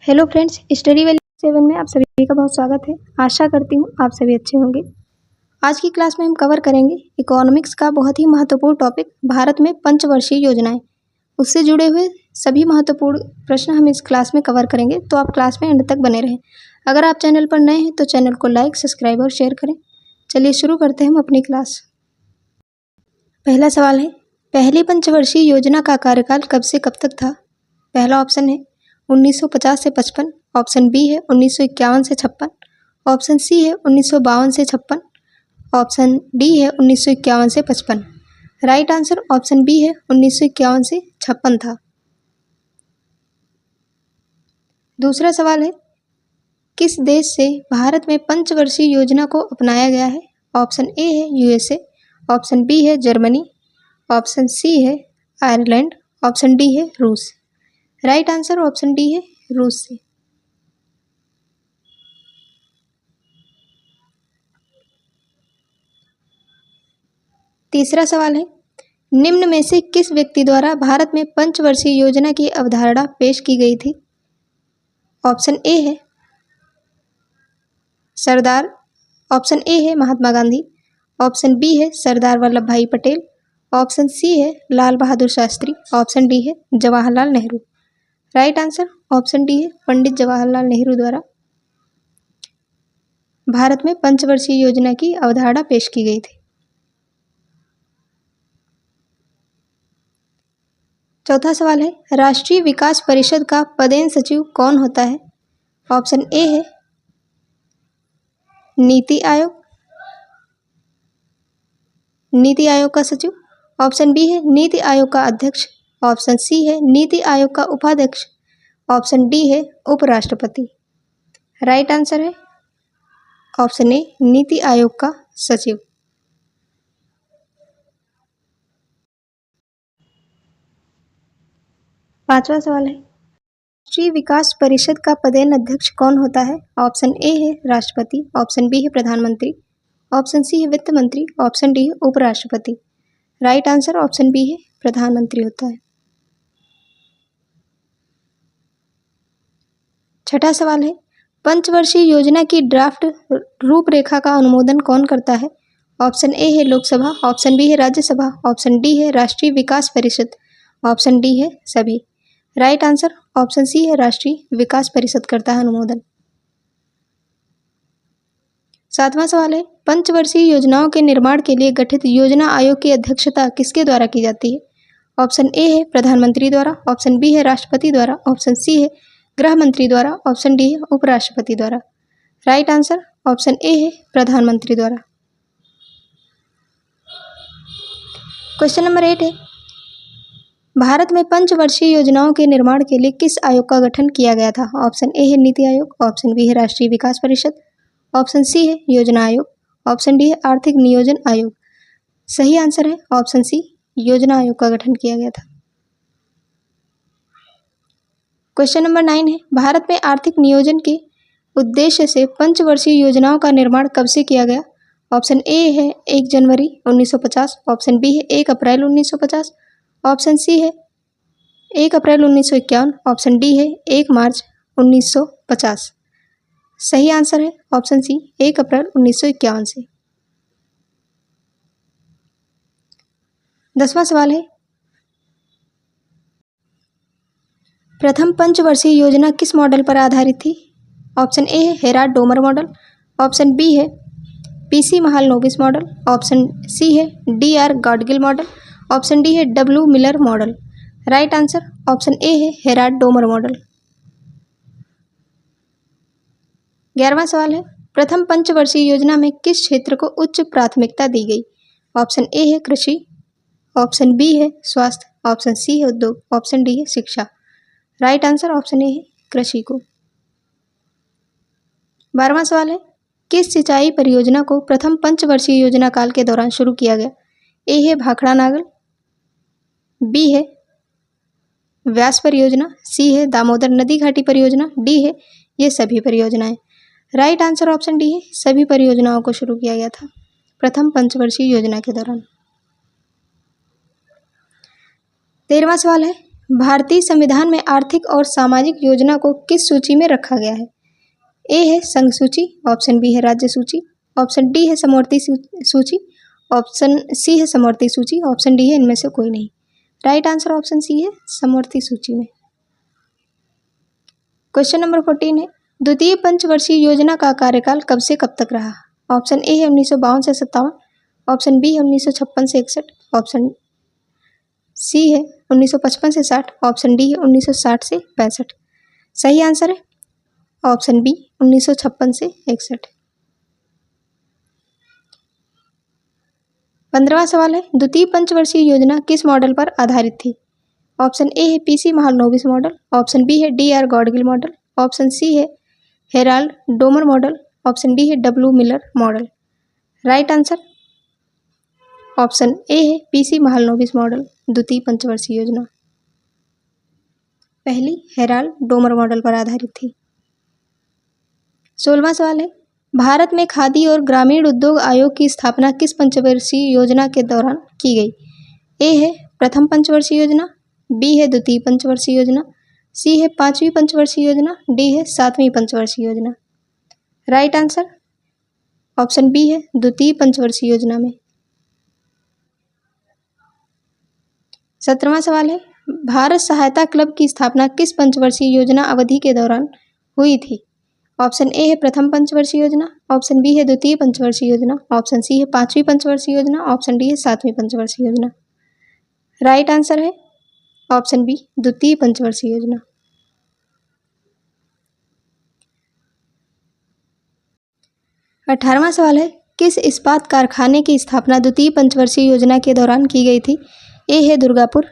Hello friends, study value 7 में आप सभी का बहुत स्वागत है। आशा करती हूँ आप सभी अच्छे होंगे। आज की क्लास में हम कवर करेंगे इकोनॉमिक्स का बहुत ही महत्वपूर्ण टॉपिक भारत में पंचवर्षीय योजनाएं। उससे जुड़े हुए सभी महत्वपूर्ण प्रश्न हम इस क्लास में कवर करेंगे, तो आप क्लास में अंत तक बने रहें। अगर आप चैनल पर नए हैं तो चैनल को लाइक, सब्सक्राइब और शेयर करें। चलिए शुरू करते हैं हम अपनी क्लास। पहला सवाल है, पहली पंचवर्षीय योजना का कार्यकाल कब से कब तक था? पहला ऑप्शन है 1950 से 55, ऑप्शन बी है 1951 से 56, ऑप्शन सी है 1952 से 56, ऑप्शन डी है 1951 से 55। राइट आंसर ऑप्शन बी है 1951 से 56 था। दूसरा सवाल है, किस देश से भारत में पंचवर्षीय योजना को अपनाया गया है? ऑप्शन ए है यूएसए, ऑप्शन बी है जर्मनी, ऑप्शन सी है आयरलैंड, ऑप्शन डी है रूस। राइट आंसर ऑप्शन डी है रूस से। तीसरा सवाल है, निम्न में से किस व्यक्ति द्वारा भारत में पंचवर्षीय योजना की अवधारणा पेश की गई थी? ऑप्शन ए है सरदार, ऑप्शन ए है महात्मा गांधी, ऑप्शन बी है सरदार वल्लभ भाई पटेल, ऑप्शन सी है लाल बहादुर शास्त्री, ऑप्शन डी है Jawaharlal Nehru. Right answer option D है पंडित जवाहरलाल नेहरू द्वारा भारत में पंचवर्षीय योजना की अवधारणा पेश की गई थी। चौथा सवाल है, राष्ट्रीय विकास परिषद का पदेन सचिव कौन होता है? ऑप्शन ए है नीति आयोग का सचिव, ऑप्शन बी है नीति आयोग का अध्यक्ष, ऑप्शन सी है नीति आयोग का उपाध्यक्ष, ऑप्शन डी है उपराष्ट्रपति। राइट आंसर है ऑप्शन ए नीति आयोग का सचिव। पांचवा सवाल है, राष्ट्रीय विकास परिषद का पदेन अध्यक्ष कौन होता है? ऑप्शन ए है राष्ट्रपति, ऑप्शन बी है प्रधानमंत्री, ऑप्शन सी है वित्त मंत्री, ऑप्शन डी है उपराष्ट्रपति। राइट आंसर ऑप्शन बी है प्रधानमंत्री होता है। छठा सवाल है, पंचवर्षीय योजना की ड्राफ्ट रूपरेखा का अनुमोदन कौन करता है? ऑप्शन ए है लोकसभा, ऑप्शन बी है राज्यसभा, ऑप्शन डी है राष्ट्रीय विकास परिषद, ऑप्शन डी है सभी। राइट आंसर ऑप्शन सी है राष्ट्रीय विकास परिषद करता है अनुमोदन। सातवां सवाल है, पंचवर्षीय योजनाओं के निर्माण के लिए गठित योजना आयोग की अध्यक्षता किसके द्वारा की जाती है? ऑप्शन ए है प्रधानमंत्री द्वारा, ऑप्शन बी है राष्ट्रपति द्वारा, ऑप्शन सी है गृह मंत्री द्वारा, ऑप्शन डी है उपराष्ट्रपति द्वारा। राइट आंसर ऑप्शन ए है प्रधानमंत्री द्वारा। क्वेश्चन नंबर 8 है, भारत में पंचवर्षीय योजनाओं के निर्माण के लिए किस आयोग का गठन किया गया था? ऑप्शन ए है नीति आयोग, ऑप्शन बी है राष्ट्रीय विकास परिषद, ऑप्शन सी है योजना आयोग, ऑप्शन डी है आर्थिक नियोजन आयोग। सही आंसर है ऑप्शन सी, योजना आयोग का गठन किया गया था। क्वेश्चन नंबर 9 है, भारत में आर्थिक नियोजन के उद्देश्य से पंचवर्षीय योजनाओं का निर्माण कब से किया गया? ऑप्शन ए है 1 जनवरी 1950, ऑप्शन बी है 1 अप्रैल 1950, ऑप्शन सी है 1 अप्रैल 1951, ऑप्शन डी है 1 मार्च 1950। सही आंसर है ऑप्शन सी, 1 अप्रैल 1951 से। 10वां सवाल है, प्रथम पंचवर्षीय योजना किस मॉडल पर आधारित थी? ऑप्शन ए है Harrod Domar model, option B है PC Mahalanobis model, option C है DR Gadgil model, option D है W Miller model. Right answer option A है हेराल्ड डोमर मॉडल। 11वां सवाल है, प्रथम पंचवर्षीय योजना में किस क्षेत्र को उच्च प्राथमिकता दी गई? ऑप्शन ए है कृषि, ऑप्शन बी है स्वास्थ्य, ऑप्शन सी है उद्योग, ऑप्शन डी है शिक्षा। राइट आंसर ऑप्शन ए है कृषि को। 12वां सवाल है, किस सिंचाई परियोजना को प्रथम पंचवर्षीय योजना काल के दौरान शुरू किया गया? ए है भाखड़ा नागल, बी है व्यास परियोजना, सी है दामोदर नदी घाटी परियोजना, डी है ये सभी परियोजनाएं। राइट आंसर ऑप्शन डी है सभी परियोजनाओं को शुरू किया गया था प्रथम पंचवर्षीय योजना के दौरान। 13वां सवाल है, भारतीय संविधान में आर्थिक और सामाजिक योजना को किस सूची में रखा गया है? ए है संघ सूची, ऑप्शन बी है राज्य सूची, ऑप्शन डी है समवर्ती सूची, ऑप्शन सी है समवर्ती सूची, ऑप्शन डी है इनमें से कोई नहीं। राइट आंसर ऑप्शन सी है समवर्ती सूची में। क्वेश्चन नंबर 14 है, द्वितीय पंचवर्षीय योजना का कार्यकाल कब से कब तक रहा? ऑप्शन ए है 1952 से 57, ऑप्शन बी है 1956 से 61, ऑप्शन सी है 1955 से 60, ऑप्शन डी है 1960 से 65। सही आंसर है ऑप्शन बी 1956 से 61। 15वां सवाल है, द्वितीय पंचवर्षीय योजना किस मॉडल पर आधारित थी? ऑप्शन ए है PC Mahalanobis model, option B है DR Gadgil model, option C है Harrod Domar model, option D है W Miller model. Right answer option A है पीसी महालनोबिस मॉडल द्वितीय पंचवर्षीय योजना पहली हेराल्ड डोमर मॉडल पर आधारित थी। 16वां सवाल है, भारत में खादी और ग्रामीण उद्योग आयोग की स्थापना किस पंचवर्षीय योजना के दौरान की गई? ए है प्रथम पंचवर्षीय योजना, बी है द्वितीय पंचवर्षीय योजना, सी है पांचवी पंचवर्षीय योजना, डी है सातवीं पंचवर्षीय योजना। राइट आंसर ऑप्शन बी है द्वितीय पंचवर्षीय योजना में। 17वां सवाल है, भारत सहायता क्लब की स्थापना किस पंचवर्षीय योजना अवधि के दौरान हुई थी? ऑप्शन ए है प्रथम पंचवर्षीय योजना, ऑप्शन बी है द्वितीय पंचवर्षीय योजना, ऑप्शन सी है पांचवी पंचवर्षीय योजना, ऑप्शन डी है सातवीं पंचवर्षीय योजना। राइट आंसर है ऑप्शन बी द्वितीय पंचवर्षीय योजना। 18वां सवाल है, किस इस्पात कारखाने की स्थापना द्वितीय पंचवर्षीय योजना के दौरान की गई थी? ए है दुर्गापुर,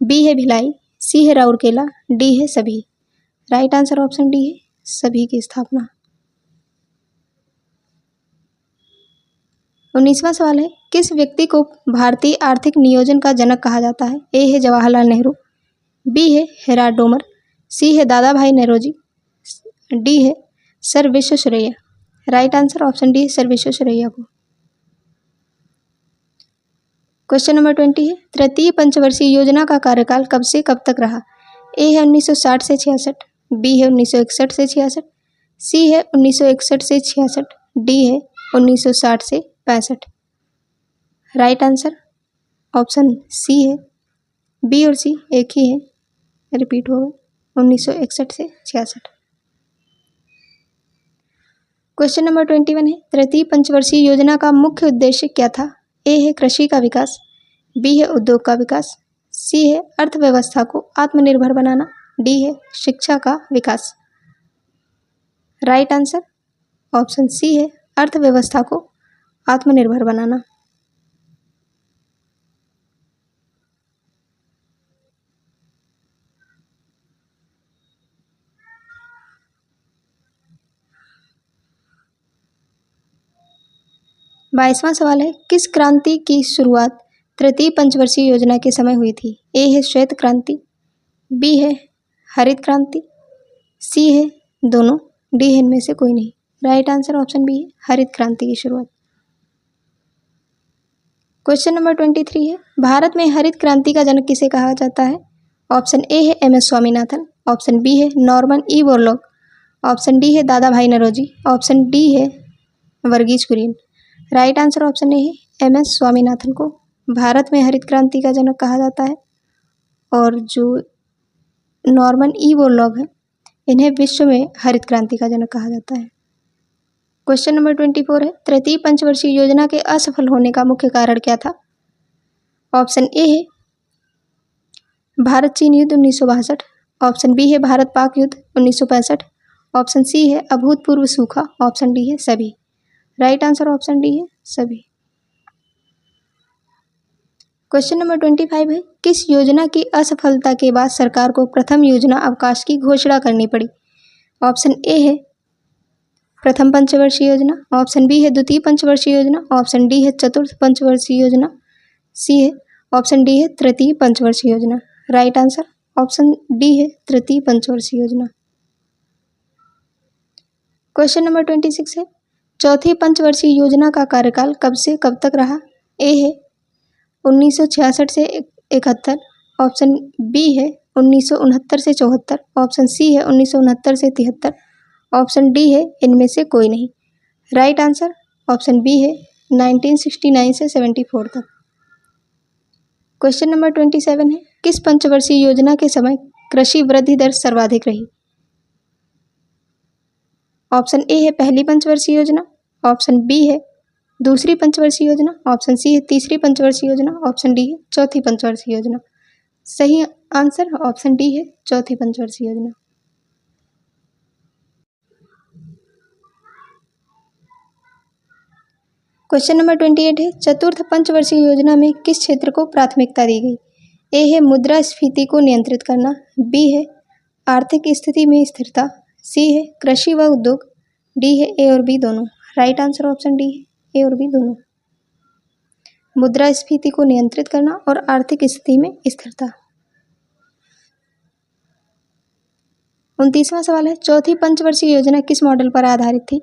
बी है भिलाई, सी है राउरकेला, डी है सभी। राइट आंसर ऑप्शन डी है सभी की स्थापना। 19वां सवाल है, किस व्यक्ति को भारतीय आर्थिक नियोजन का जनक कहा जाता है? ए है जवाहरलाल नेहरू, बी है हेराल्ड डोमर, सी है दादा भाई नौरोजी, डी है sir Visvesvaraya. Right answer option D है सर विश्वेश्वरैया को। क्वेश्चन नंबर 20 है, तृतीय पंचवर्षीय योजना का कार्यकाल कब से कब तक रहा? ए है 1960 से 66, बी है 1961 से 66, सी है 1961 से 66, डी है 1960 से 65। राइट आंसर ऑप्शन सी है, बी और सी एक ही है, रिपीट हो गए 1961 से 66। क्वेश्चन नंबर 21 है, तृतीय पंचवर्षीय योजना का मुख्य उद्देश्य क्या था? ए है कृषि का विकास, बी है उद्योग का विकास, सी है अर्थव्यवस्था को आत्मनिर्भर बनाना, डी है शिक्षा का विकास। राइट आंसर ऑप्शन सी है अर्थव्यवस्था को आत्मनिर्भर बनाना। बाईसवां सवाल है, किस क्रांति की शुरुआत तृतीय पंचवर्षीय योजना के समय हुई थी? ए है श्वेत क्रांति, बी है हरित क्रांति, सी है दोनों, डी है इनमें से कोई नहीं। राइट आंसर ऑप्शन बी है हरित क्रांति की शुरुआत। क्वेश्चन नंबर 23 है, भारत में हरित क्रांति का जनक किसे कहा जाता है? ऑप्शन ए है M S Swaminathan, option B है Norman E Borlaug, option D है Dadabhai Naoroji, option D है Verghese Kurien. Right answer option A है एम एस स्वामीनाथन को भारत में हरित क्रांति का जनक कहा जाता है, और जो नॉर्मन ई बोरलॉग है इन्हें विश्व में हरित क्रांति का जनक कहा जाता है। क्वेश्चन नंबर 24 है, तृतीय पंचवर्षीय योजना के असफल होने का मुख्य कारण क्या था? ऑप्शन ए है भारत चीन युद्ध 1962, ऑप्शन बी है भारत पाक युद्ध 1965, ऑप्शन सी है अभूतपूर्व सूखा, ऑप्शन डी है सभी। राइट आंसर ऑप्शन डी है सभी। क्वेश्चन नंबर 25 है, किस योजना की असफलता के बाद सरकार को प्रथम योजना अवकाश की घोषणा करनी पड़ी? ऑप्शन ए है प्रथम पंचवर्षीय योजना, ऑप्शन बी है द्वितीय पंचवर्षीय योजना, ऑप्शन डी है चतुर्थ पंचवर्षीय योजना, सी है ऑप्शन डी है तृतीय पंचवर्षीय योजना। राइट आंसर ऑप्शन डी है तृतीय पंचवर्षीय योजना। क्वेश्चन नंबर 26 है, चौथी पंचवर्षीय योजना का कार्यकाल कब से कब तक रहा? ए है 1966 से 71, ऑप्शन बी है 1969 से 74, ऑप्शन सी है 1969 से 73, ऑप्शन डी है इनमें से कोई नहीं। राइट आंसर ऑप्शन बी है 1969 से 74 तक। क्वेश्चन नंबर 27 है, किस पंचवर्षीय योजना के समय कृषि वृद्धि दर सर्वाधिक रही? ऑप्शन ए है पहली पंचवर्षीय योजना, ऑप्शन बी है दूसरी पंचवर्षीय योजना, ऑप्शन सी है तीसरी पंचवर्षीय योजना, ऑप्शन डी है चौथी पंचवर्षीय योजना। सही आंसर ऑप्शन डी है चौथी पंचवर्षीय योजना। क्वेश्चन नंबर 28 है, चतुर्थ पंचवर्षीय योजना में किस क्षेत्र को प्राथमिकता दी गई? ए है मुद्रास्फीति को नियंत्रित करना, बी है आर्थिक स्थिति में स्थिरता, सी है कृषि व उद्योग, डी है ए और बी दोनों। राइट आंसर ऑप्शन डी है ए और बी दोनों। मुद्रास्फीति को नियंत्रित करना और आर्थिक स्थिति में स्थिरता। 29वां सवाल है, चौथी पंचवर्षीय योजना किस मॉडल पर आधारित थी?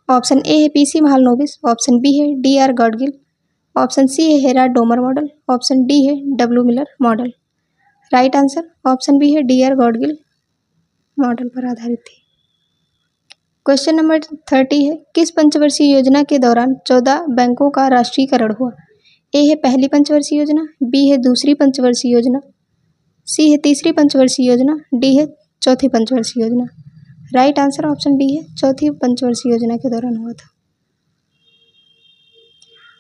ऑप्शन ए है पीसी महालनोबिस, ऑप्शन बी है डीआर गॉडगिल, ऑप्शन सी है Harrod Domar model, option D है W Miller model. Right answer option B है डीआर गॉडगिल मॉडल पर आधारित थी। क्वेश्चन नंबर 30 है, किस पंचवर्षीय योजना के दौरान 14 बैंकों का राष्ट्रीयकरण हुआ? ए है पहली पंचवर्षीय योजना, बी है दूसरी पंचवर्षीय योजना, सी है तीसरी पंचवर्षीय योजना, डी है चौथी पंचवर्षीय योजना। राइट आंसर ऑप्शन डी है चौथी पंचवर्षीय योजना के दौरान हुआ था।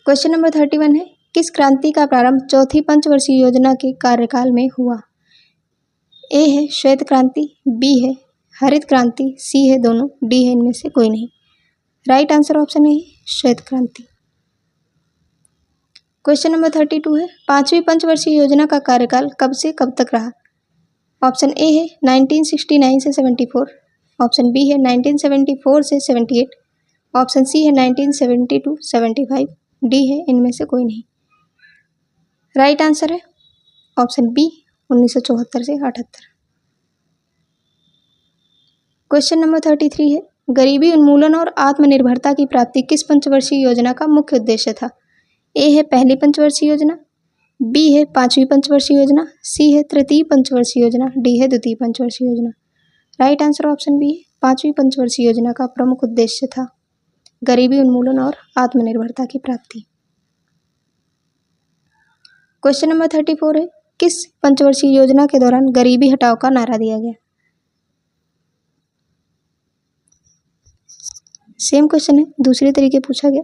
क्वेश्चन नंबर 31 है, किस क्रांति का प्रारंभ चौथी पंचवर्षीय योजना के कार्यकाल में हुआ? ए है श्वेत क्रांति, बी है हरित क्रांति, सी है दोनों, डी है इनमें से कोई नहीं। राइट आंसर ऑप्शन ए श्वेत क्रांति। क्वेश्चन नंबर 32 है, पांचवी पंचवर्षीय योजना का कार्यकाल कब से कब तक रहा? ऑप्शन ए है 1969 से 74, ऑप्शन बी है 1974 से 78, ऑप्शन सी है 1972 75, डी है इनमें से कोई नहीं। राइट आंसर है ऑप्शन बी 1974 से 78। क्वेश्चन नंबर 33 है, गरीबी उन्मूलन और आत्मनिर्भरता की प्राप्ति किस पंचवर्षीय योजना का मुख्य उद्देश्य था? ए है पहली पंचवर्षीय योजना, बी है पांचवी पंचवर्षीय योजना, सी है तृतीय पंचवर्षीय योजना, डी है द्वितीय पंचवर्षीय योजना। राइट आंसर ऑप्शन बी है पांचवी पंचवर्षीय योजना का प्रमुख उद्देश्य था गरीबी उन्मूलन और आत्मनिर्भरता की प्राप्ति। क्वेश्चन नंबर 34 है, किस पंचवर्षीय योजना के दौरान गरीबी हटाओ का नारा दिया गया? सेम क्वेश्चन है, दूसरे तरीके पूछा गया।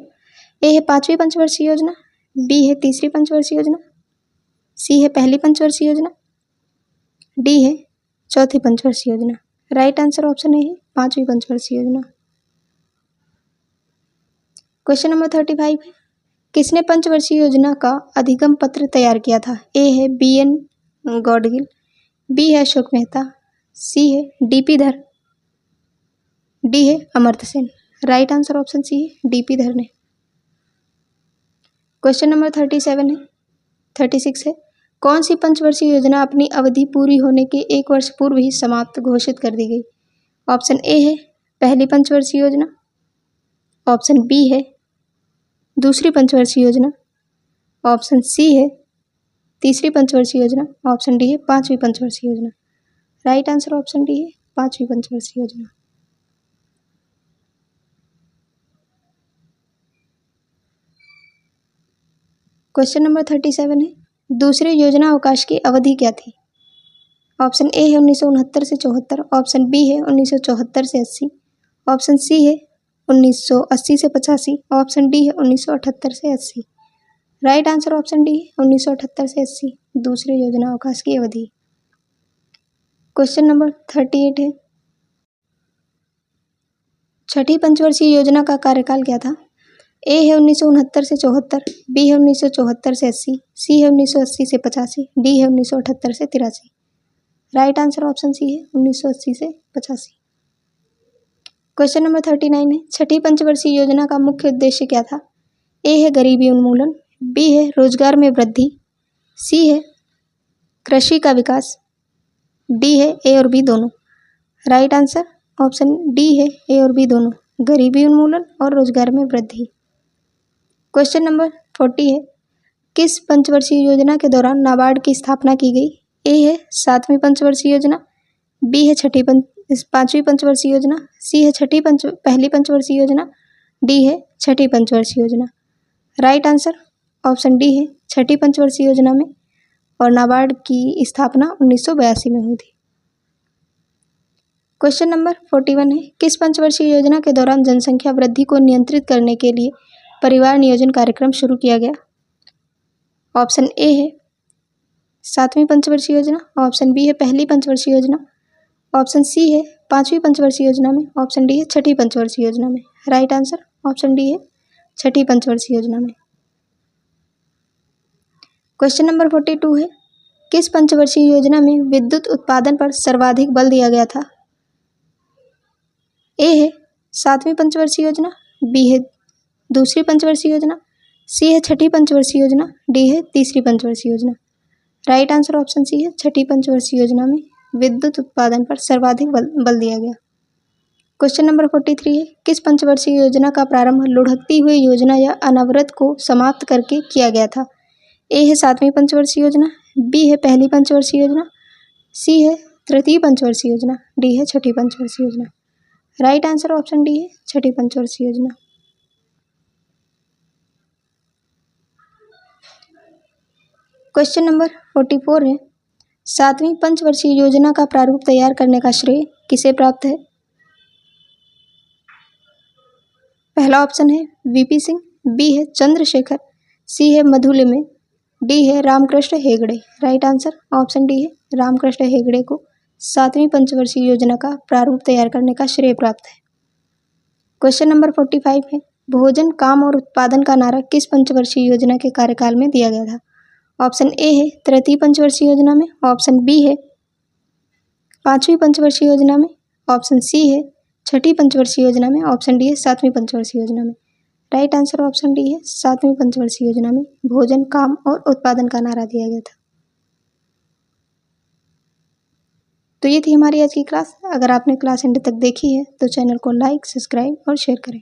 ए है पांचवी पंचवर्षीय योजना, बी है तीसरी पंचवर्षीय योजना, सी है पहली पंचवर्षीय योजना, डी है चौथी पंचवर्षीय योजना। राइट आंसर ऑप्शन ए है पांचवी पंचवर्षीय योजना। क्वेश्चन नंबर 35 है, किसने पंचवर्षीय योजना का अधिगम पत्र तैयार किया था? ए है BN गॉडगिल, बी है अशोक मेहता, सी है DP धर, डी है Amartya Sen. Right answer option C है DP धर ने। क्वेश्चन नंबर 36 है, कौन सी पंचवर्षीय योजना अपनी अवधि पूरी होने के 1 वर्ष पूर्व ही समाप्त घोषित कर दी गई? ऑप्शन ए है पहली पंचवर्षीय योजना, ऑप्शन बी है दूसरी पंचवर्षीय योजना, ऑप्शन सी है तीसरी पंचवर्षीय योजना, ऑप्शन डी है पांचवी पंचवर्षीय योजना। राइट आंसर ऑप्शन डी है पांचवी पंचवर्षीय योजना। क्वेश्चन नंबर 37 है, दूसरे योजना अवकाश की अवधि क्या थी? ऑप्शन ए है 1969 से 74, ऑप्शन बी है 1974 से 80, ऑप्शन सी है 1980 से 85, ऑप्शन डी है 1978 से 80। राइट आंसर ऑप्शन डी है 1978 से 80 दूसरे योजना अवकाश की अवधि। क्वेश्चन नंबर 38 है, छठी पंचवर्षीय योजना का कार्यकाल क्या था? ए है 1969 से 74, बी है 1974 से 80, सी है 1980 से 85, डी है 1978 से 83। राइट आंसर ऑप्शन सी है 1980 से 85। क्वेश्चन नंबर 39 है, छठी पंचवर्षीय योजना का मुख्य उद्देश्य क्या था? ए है गरीबी उन्मूलन, बी है रोजगार में वृद्धि, सी है कृषि का विकास, डी है ए और बी दोनों। राइट आंसर ऑप्शन डी है ए और बी दोनों, गरीबी उन्मूलन और रोजगार में वृद्धि। क्वेश्चन नंबर 40 है, किस पंचवर्षीय योजना के दौरान नाबार्ड की स्थापना की गई? ए है 7वीं पंचवर्षीय योजना, बी है पाँचवीं पंचवर्षीय योजना, सी है पहली पंचवर्षीय योजना, डी है छठी पंचवर्षीय योजना। राइट आंसर ऑप्शन डी है छठी पंचवर्षीय योजना में, और नाबार्ड की स्थापना 1982 में हुई थी। क्वेश्चन नंबर 41 है, किस पंचवर्षीय योजना के दौरान जनसंख्या वृद्धि को नियंत्रित करने के लिए परिवार नियोजन कार्यक्रम शुरू किया गया? ऑप्शन ए है 7वीं पंचवर्षीय योजना, ऑप्शन बी है पहली पंचवर्षीय योजना, ऑप्शन सी है 5वीं पंचवर्षीय योजना में, ऑप्शन डी है छठी पंचवर्षीय योजना में। राइट आंसर ऑप्शन डी है छठी पंचवर्षीय योजना में। क्वेश्चन नंबर 42 है, किस पंचवर्षीय योजना में विद्युत उत्पादन पर सर्वाधिक बल दिया गया था? ए है 7वीं पंचवर्षीय योजना, बी है दूसरी पंचवर्षीय योजना, सी है छठी पंचवर्षीय योजना, डी है तीसरी पंचवर्षीय योजना। राइट आंसर ऑप्शन सी है छठी पंचवर्षीय योजना में विद्युत उत्पादन पर सर्वाधिक बल दिया गया। क्वेश्चन नंबर 43 है, किस पंचवर्षीय योजना का प्रारंभ लुढ़कती हुई योजना या अनवरत को समाप्त करके किया गया था? ए है 7वीं पंचवर्षीय योजना, बी है पहली पंचवर्षीय योजना, सी है तृतीय पंचवर्षीय योजना, डी है छठी पंचवर्षीय योजना। राइट आंसर ऑप्शन डी है छठी पंचवर्षीय योजना। क्वेश्चन नंबर 44 है, 7वीं पंचवर्षीय योजना का प्रारूप तैयार करने का श्रेय किसे प्राप्त है? पहला ऑप्शन है वीपी सिंह, बी है चंद्रशेखर, सी है मधुलिमे, डी है Ramakrishna Hegde. Right answer option D है रामकृष्ण हेगड़े को 7वीं पंचवर्षीय योजना का प्रारूप तैयार करने का श्रेय प्राप्त है। क्वेश्चन नंबर 45 है, भोजन, काम और उत्पादन का नारा किस पंचवर्षीय योजना के कार्यकाल में दिया गया था? ऑप्शन ए है तृतीय पंचवर्षीय योजना में, ऑप्शन बी है 5वीं पंचवर्षीय योजना में, ऑप्शन सी है छठी पंचवर्षीय योजना में, ऑप्शन डी है 7वीं पंचवर्षीय योजना में। राइट आंसर ऑप्शन डी है 7वीं पंचवर्षीय योजना में भोजन, काम और उत्पादन का नारा दिया गया था। तो ये थी हमारी आज की क्लास। अगर आपने क्लास एंड तक देखी है तो चैनल को लाइक, सब्सक्राइब और शेयर करें।